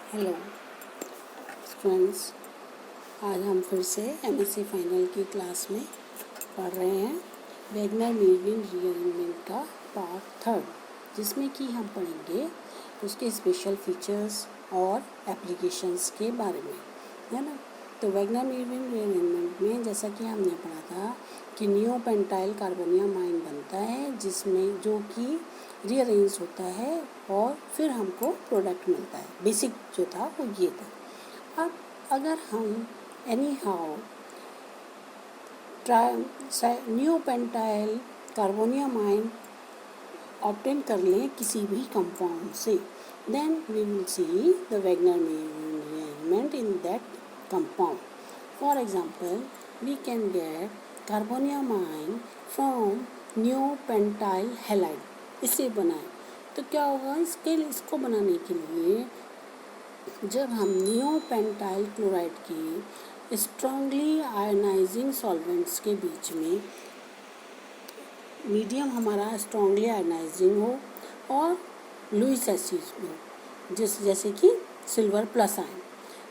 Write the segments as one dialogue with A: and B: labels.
A: Hello friends, आज हम फिर से एमएससी फाइनल की क्लास में पढ़ रहे हैं वैगनर मीविन रीअरेंजमेंट का पार्ट 3, जिसमें कि हम पढ़ेंगे उसके स्पेशल फीचर्स और एप्लीकेशंस के बारे में, है ना। तो वैगनर मीविन रीअरेंजमेंट में जैसा कि हमने पढ़ा था कि नियोपेंटाइल कार्बोनियामाइन बनता है, जिसमें जो कि रीअरेंज होता है और फिर हमको प्रोडक्ट मिलता है। बेसिक जो था वो ये था। अब अगर हम anyhow neopentyl carbonium ion obtain कर लें किसी भी कंपाउंड से, then we will see the Wagner rearrangement in that compound. For example, we can get carbonium ion from neopentyl halide. इसे बनाएं तो क्या होगा, इसको बनाने के लिए जब हम नियोपेंटाइल क्लोराइड की स्ट्रांगली आयनाइजिंग सॉल्वेंट्स के बीच में मीडियम हमारा स्ट्रांगली आयनाइजिंग हो और लुईस एसिड हो, जैसे कि सिल्वर प्लस आयन,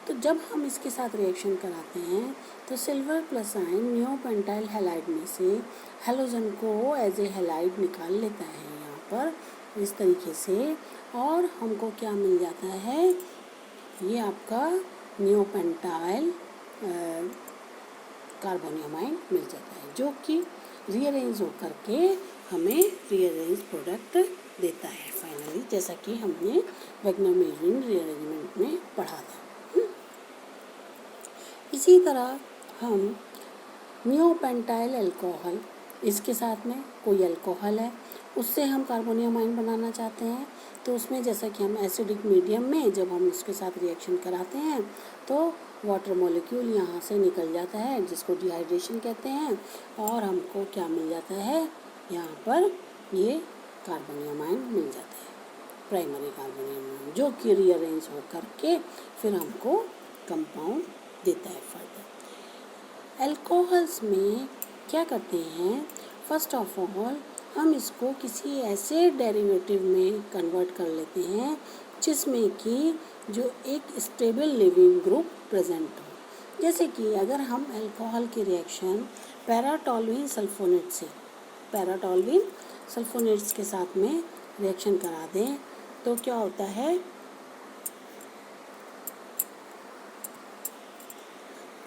A: तो जब हम इसके साथ रिएक्शन कराते हैं तो silver plus ion neopentyl halide में से हैलोजन को एज ए हैलाइड निकाल लेता है यहाँ पर इस तरीके से, और हमको क्या मिल जाता है, ये आपका नियोपेंटाइल कार्बोनियामाइन मिल जाता है, जो कि रीअरेंज होकर के हमें रीअरेंज प्रोडक्ट देता है फाइनली, जैसा कि हमने वैगनर मीविन रीअरेंजमेंट में पढ़ा था। इसी तरह हम नियोपेंटाइल अल्कोहल, इसके साथ में कोई अल्कोहल है, उससे हम कार्बोनियामाइन बनाना चाहते हैं, तो उसमें जैसा कि हम एसिडिक मीडियम में जब हम उसके साथ रिएक्शन कराते हैं तो वाटर मॉलिक्यूल यहाँ से निकल जाता है, जिसको डिहाइड्रेशन कहते हैं, और हमको क्या मिल जाता है, यहाँ पर ये कार्बोनियामाइन मिल जाता है, प्राइमरी कार्बोनियामाइन, जो कि रीअरेंज हो करके फिर हमको कंपाउंड देता है फर्दर। अल्कोहल्स में क्या करते हैं, फर्स्ट ऑफ ऑल हम इसको किसी ऐसे डेरिवेटिव में कन्वर्ट कर लेते हैं जिसमें कि जो एक स्टेबल लिविंग ग्रुप प्रेजेंट हो। जैसे कि अगर हम अल्कोहल की रिएक्शन पैराटोल्यूइन सल्फोनेट्स के साथ में रिएक्शन करा दें तो क्या होता है,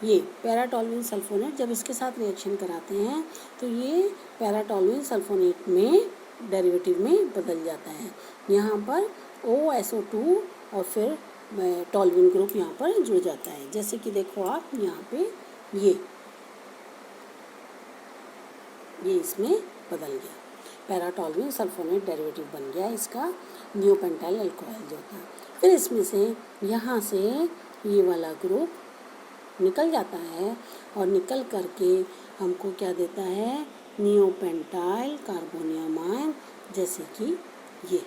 A: ये पैराटोल्यूइन सल्फोनेट जब इसके साथ रिएक्शन कराते हैं तो ये पैराटोल्यूइन सल्फोनेट में डेरिवेटिव में बदल जाता है। यहाँ पर OSO2 और फिर टोल्यूइन ग्रुप यहाँ पर जुड़ जाता है। जैसे कि देखो आप यहाँ पे ये इसमें बदल गया, पैराटोल्यूइन सल्फोनेट डेरिवेटिव बन गया इसका नियोपेंटाइल अल्कोहल जो था। फिर इसमें से यहाँ से ये वाला ग्रुप निकल जाता है और निकल करके हमको क्या देता है, नियोपेंटाइल कार्बोनियामाइन, जैसे कि ये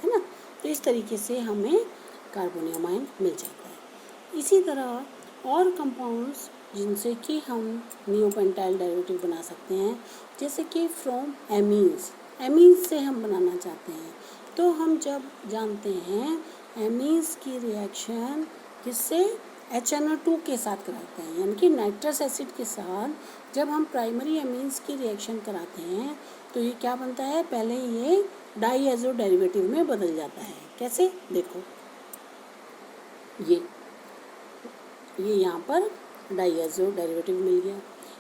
A: है ना। तो इस तरीके से हमें कार्बोनियामाइन मिल जाता है। इसी तरह और कंपाउंड्स जिनसे कि हम नियोपेंटाइल डेरिवेटिव बना सकते हैं, जैसे कि फ्रॉम एमीन्स से हम बनाना चाहते हैं, तो हम जब जानते हैं एमीन्स की रिएक्शन किससे, HNO2 के साथ कराते हैं, यानी कि नाइट्रस एसिड के साथ जब हम प्राइमरी एमीन्स की रिएक्शन कराते हैं तो ये क्या बनता है, पहले ये डाईएजो डेरिवेटिव में बदल जाता है। कैसे, देखो ये यहाँ पर डाईएजो डेरिवेटिव मिल गया।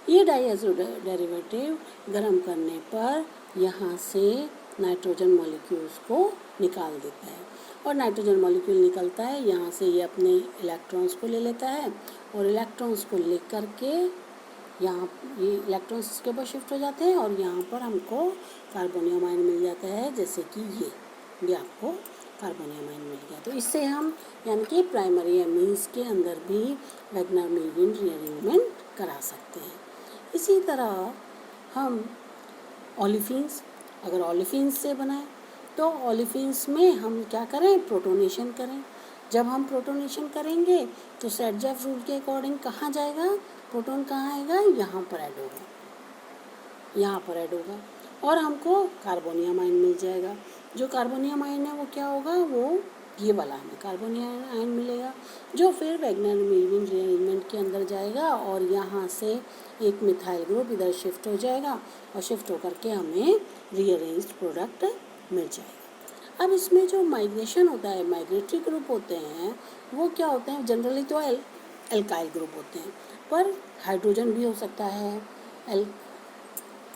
A: ये डाईएजो डेरिवेटिव गर्म करने पर यहाँ से नाइट्रोजन मॉलिक्यूल्स को निकाल देता है, और नाइट्रोजन मॉलिक्यूल निकलता है, यहाँ से ये अपने इलेक्ट्रॉन्स को ले लेता है, और इलेक्ट्रॉन्स को ले करके यहाँ ये इलेक्ट्रॉन्स इसके ऊपर शिफ्ट हो जाते हैं और यहाँ पर हमको कार्बोनियामाइन मिल जाता है, जैसे कि ये आपको कार्बोनियामाइन मिल गया। तो इससे हम यानी कि प्राइमरी एमीन्स के अंदर भी वैगनर मीविन रीअरेंजमेंट करा सकते हैं। इसी तरह हम ओलिफिन्स, अगर ओलिफिन्स से बनाएं तो ओलिफिन्स में हम क्या करें, प्रोटोनेशन करें। जब हम प्रोटोनेशन करेंगे तो सेडजेफ रूल के अकॉर्डिंग कहाँ जाएगा, प्रोटॉन कहाँ आएगा, यहाँ पर ऐड होगा और हमको कार्बोनियामाइन मिल जाएगा। जो कार्बोनियामाइन है वो क्या होगा, वो ये वाला हमें कार्बोनिल आयन मिलेगा, जो फिर वैगनर मिलविन रीअरेंजमेंट के अंदर जाएगा और यहाँ से एक मिथाइल ग्रुप इधर शिफ्ट हो जाएगा और शिफ्ट होकर के हमें रीअरेंज्ड प्रोडक्ट मिल जाएगा। अब इसमें जो माइग्रेशन होता है, माइग्रेटरी ग्रुप होते हैं, वो क्या होते हैं, जनरली तो एल्काइल ग्रुप होते हैं, पर हाइड्रोजन भी हो सकता है,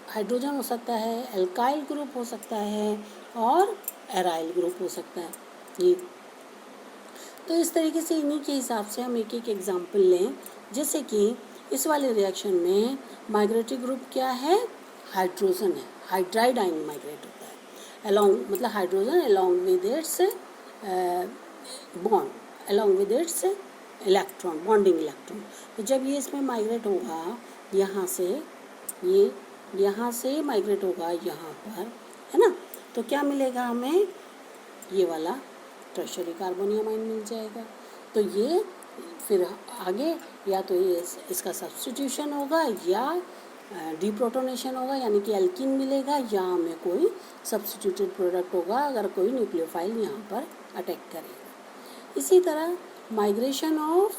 A: हाइड्रोजन हो सकता है, एल्काइल ग्रुप हो सकता है और एराइल ग्रुप हो सकता है। ये तो इस तरीके से इन्हीं के हिसाब से हम एक एक एग्जाम्पल लें। जैसे कि इस वाले रिएक्शन में माइग्रेटरी ग्रुप क्या है, हाइड्रोजन है, हाइड्राइड आयन माइग्रेट होता है अलॉन्ग, मतलब hydrogen along with its bond, along with its electron, bonding electron. तो जब ये इसमें माइग्रेट होगा यहाँ से, ये यहाँ से माइग्रेट होगा यहाँ पर, है ना, तो क्या मिलेगा हमें, ये वाला टर्शियरी कार्बोनियम आयन मिल जाएगा। तो ये फिर आगे या तो ये इसका सब्स्टिट्यूशन होगा या डीप्रोटोनेशन होगा, यानी कि एल्कीन मिलेगा, या हमें कोई सब्स्टिट्यूटेड प्रोडक्ट होगा अगर कोई न्यूक्लियोफाइल यहाँ पर अटैक करेगा। इसी तरह माइग्रेशन ऑफ,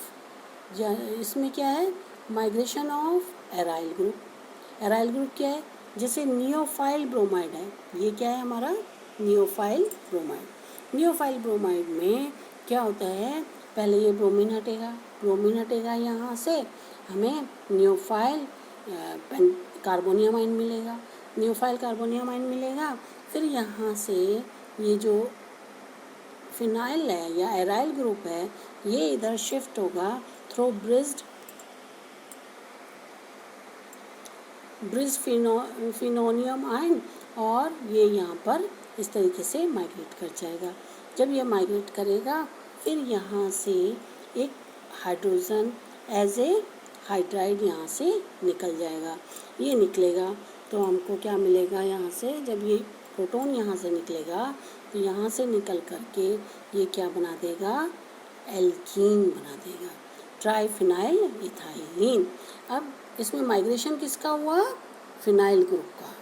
A: या इसमें क्या है, migration of aryl group. Aryl group क्या है, जैसे नियोफाइल ब्रोमाइड है, ये क्या है हमारा नियोफाइल ब्रोमाइड। नियोफाइल ब्रोमाइड में क्या होता है, पहले ये ब्रोमीन हटेगा यहाँ से, हमें नियोफाइल कार्बोनियम आयन मिलेगा, नियोफाइल कार्बोनियम आयन मिलेगा। फिर यहाँ से ये जो फिनाइल है या एराइल ग्रुप है, ये इधर शिफ्ट होगा थ्रू ब्रिज फिनोनियम आयन, और ये यहाँ पर इस तरीके से माइग्रेट कर जाएगा। जब ये माइग्रेट करेगा फिर यहाँ से एक हाइड्रोजन एज ए हाइड्राइड यहाँ से निकल जाएगा। ये निकलेगा तो हमको क्या मिलेगा, यहाँ से जब ये प्रोटॉन यहाँ से निकलेगा तो यहाँ से निकल करके ये क्या बना देगा, एल्कीन बना देगा, ट्राइफिनाइल इथाइलिन। अब इसमें माइग्रेशन किसका हुआ, फिनाइल ग्रुप का,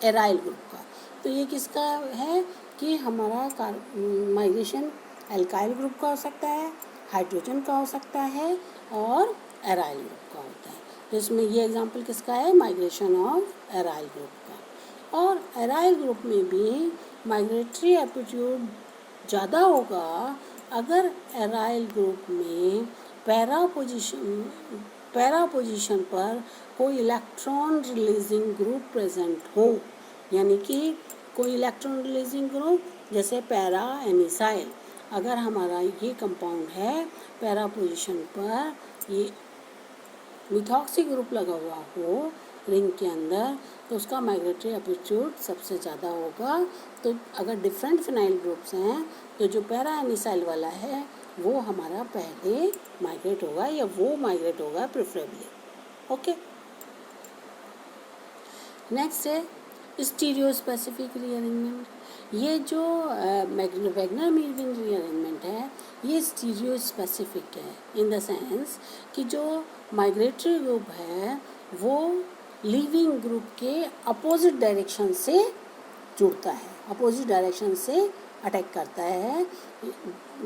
A: एराइल ग्रुप का। तो ये किसका है कि हमारा माइग्रेशन एल्काइल ग्रुप का हो सकता है, हाइड्रोजन का हो सकता है और एराइल ग्रुप का होता है। तो इसमें ये एग्जांपल किसका है, माइग्रेशन ऑफ एराइल ग्रुप का। और एराइल ग्रुप में भी माइग्रेटरी एप्टीट्यूड ज़्यादा होगा अगर एराइल ग्रुप में पैरा पोजीशन पर कोई इलेक्ट्रॉन रिलीजिंग ग्रुप प्रेजेंट हो, यानी कि कोई इलेक्ट्रॉन रिलीजिंग ग्रुप जैसे पैरा एनिसाइल, अगर हमारा ये कंपाउंड है पैरा पोजीशन पर ये मिथॉक्सी ग्रुप लगा हुआ हो रिंग के अंदर, तो उसका माइग्रेटरी एप्टीट्यूड सबसे ज़्यादा होगा। तो अगर डिफरेंट फिनाइल ग्रुप्स हैं तो जो पैरा एनिसाइल वाला है वो हमारा पहले माइग्रेट होगा, या वो माइग्रेट होगा प्रेफरेबली। ओके, नेक्स्ट है स्टीरियो स्पेसिफिक रीअरेंजमेंट। ये जो वैगनर मिलविन रीअरेंजमेंट है ये स्टीरियो स्पेसिफिक है इन द सेंस कि जो माइग्रेटरी ग्रुप है वो लीविंग ग्रुप के अपोजिट डायरेक्शन से जुड़ता है, अपोजिट डायरेक्शन से अटैक करता है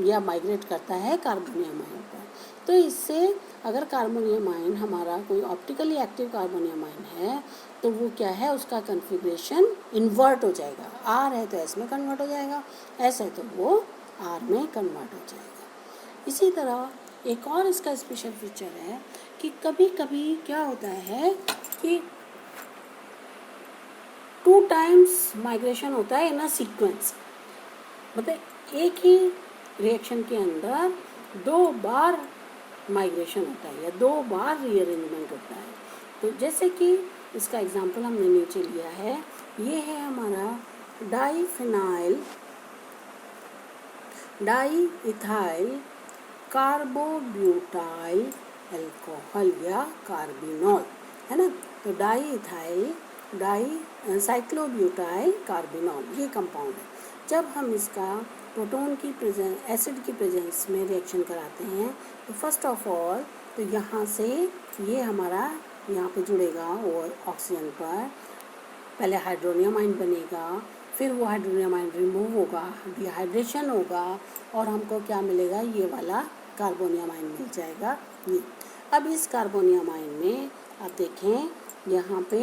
A: या माइग्रेट करता है कार्बोनियम आयन पर। तो इससे अगर कार्बोनियम आयन हमारा कोई ऑप्टिकली एक्टिव कार्बोनियम आयन है तो वो क्या है, उसका कन्फिग्रेशन इन्वर्ट हो जाएगा। आर है तो एस में कन्वर्ट हो जाएगा, एस है तो वो आर में कन्वर्ट हो जाएगा। इसी तरह एक और इसका स्पेशल फीचर है कि कभी कभी क्या होता है कि 2 टाइम्स माइग्रेशन होता है इन अ सीक्वेंस, मतलब एक ही रिएक्शन के अंदर 2 बार माइग्रेशन होता है या 2 बार रीअरेंजमेंट होता है। तो जैसे कि इसका एग्जांपल हमने नीचे लिया है, ये है हमारा डाई इथाइल कार्बोब्यूटाइल अल्कोहल या कार्बिनॉल, है ना। तो डाई साइक्लोब्यूटाइल कार्बिनॉल ये कंपाउंड है। जब हम इसका प्रोटॉन की प्रेजेंस, एसिड की प्रेजेंस में रिएक्शन कराते हैं तो फर्स्ट ऑफ ऑल तो यहाँ से ये हमारा यहाँ पे जुड़ेगा और ऑक्सीजन पर पहले हाइड्रोनियम आयन बनेगा, फिर वो हाइड्रोजन आयन रिमूव होगा, डिहाइड्रेशन होगा और हमको क्या मिलेगा, ये वाला कार्बोनियम आयन मिल जाएगा ये। अब इस कार्बोनियम आयन में आप देखें यहाँ पे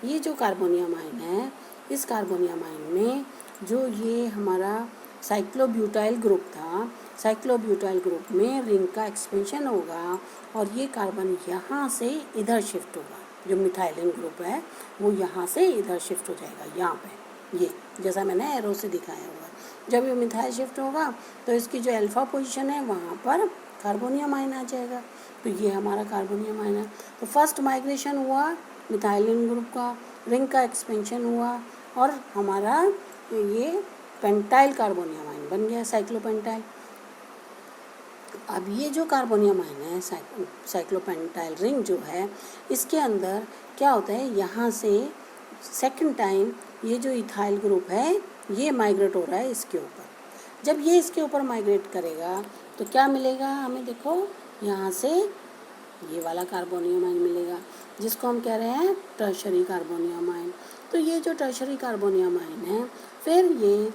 A: ये जो कार्बोनियम आयन है, इस कार्बोनियम आयन में जो ये हमारा साइक्लोब्यूटाइल ग्रुप था, साइक्लोब्यूटाइल ग्रुप में रिंग का एक्सपेंशन होगा और ये कार्बन यहाँ से इधर शिफ्ट होगा। जो मिथाइलिन ग्रुप है वो यहाँ से इधर शिफ्ट हो जाएगा, यहाँ पे ये जैसा मैंने एरो से दिखाया हुआ। जब ये मिथाइल शिफ्ट होगा तो इसकी जो अल्फा पोजीशन है वहाँ पर कार्बोनियम आयन आ जाएगा। तो ये हमारा कार्बोनियम आयन है। तो फर्स्ट माइग्रेशन हुआ मिथाइलिन ग्रुप का, रिंग का एक्सपेंशन हुआ और हमारा ये पेंटाइल कार्बोनियम आयन बन गया, साइक्लोपेंटाइल। अब ये जो कार्बोनियम आयन है, साइक्लोपेंटाइल रिंग जो है, इसके अंदर क्या होता है, यहाँ से सेकंड टाइम ये जो इथाइल ग्रुप है ये माइग्रेट हो रहा है इसके ऊपर। जब ये इसके ऊपर माइग्रेट करेगा तो क्या मिलेगा हमें, देखो यहाँ से ये वाला कार्बोनियम आयन मिलेगा जिसको हम कह रहे हैं टर्शरी कार्बोनियम आयन। तो ये जो टर्शरी कार्बोनियम आयन है फिर ये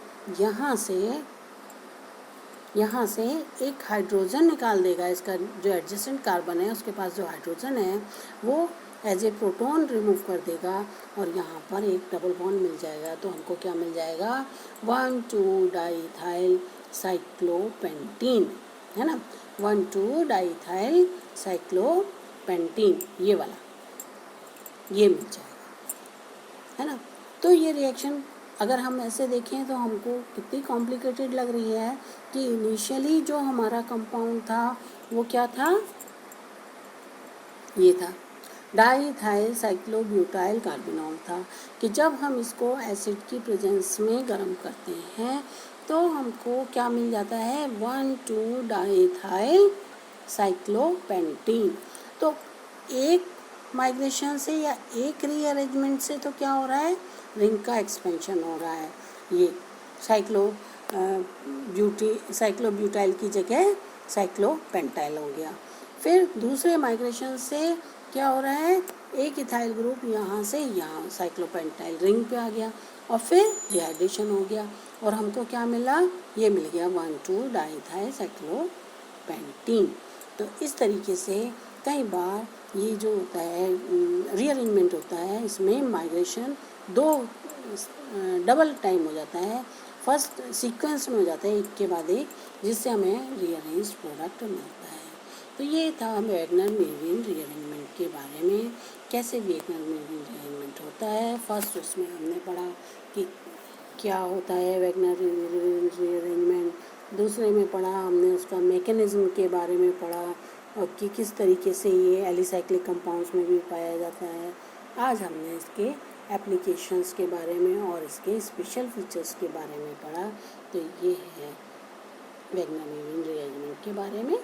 A: यहाँ से एक हाइड्रोजन निकाल देगा। इसका जो एडजेसेंट कार्बन है उसके पास जो हाइड्रोजन है वो एज ए प्रोटॉन रिमूव कर देगा और यहाँ पर एक डबल बॉन्ड मिल जाएगा। तो हमको क्या मिल जाएगा, 1,2-डाईइथाइल साइक्लोपेंटीन, है ना, 1,2-डाईइथाइल साइक्लोपेंटीन, ये वाला ये मिल जाएगा, है ना। तो ये रिएक्शन अगर हम ऐसे देखें तो हमको कितनी कॉम्प्लिकेटेड लग रही है कि इनिशियली जो हमारा कंपाउंड था वो क्या था, ये था डाईइथाइल साइक्लोब्यूटाइल कार्बोनॉल था, कि जब हम इसको एसिड की प्रेजेंस में गर्म करते हैं तो हमको क्या मिल जाता है, 1,2-डाईइथाइल साइक्लोपेंटीन। तो एक माइग्रेशन से या एक रीअरेंजमेंट से तो क्या हो रहा है, रिंग का एक्सपेंशन हो रहा है। ये साइक्लोब्यूटाइल की जगह साइक्लोपेंटाइल हो गया। फिर दूसरे माइग्रेशन से क्या हो रहा है, एक इथाइल ग्रुप यहाँ से यहाँ साइक्लोपेंटाइल रिंग पे आ गया और फिर डिहाइड्रेशन हो गया और हमको क्या मिला, ये मिल गया 1,2-डाईइथाइल साइक्लोपेंटीन। तो इस तरीके से कई बार ये जो होता है रीअरेंजमेंट होता है, इसमें माइग्रेशन दो डबल टाइम हो जाता है, फर्स्ट सीक्वेंस में हो जाता है एक के बाद एक, जिससे हमें रीअरेंज प्रोडक्ट मिलता है। तो ये था वेगनर-मेविन रीअरेंजमेंट के बारे में, कैसे वेगनर-मेविन रीअरेंजमेंट होता है। फर्स्ट उसमें हमने पढ़ा कि क्या होता है वेगनर-मेविन रीअरेंजमेंट, दूसरे में पढ़ा हमने उसका मैकेनिज्म के बारे में पढ़ा और कि किस तरीके से ये एलिसाइक्लिक कंपाउंड्स में भी पाया जाता है। आज हमने इसके एप्लीकेशंस के बारे में और इसके स्पेशल फीचर्स के बारे में पढ़ा। तो ये है वेगनर-मेविन रीअरेंजमेंट के बारे में।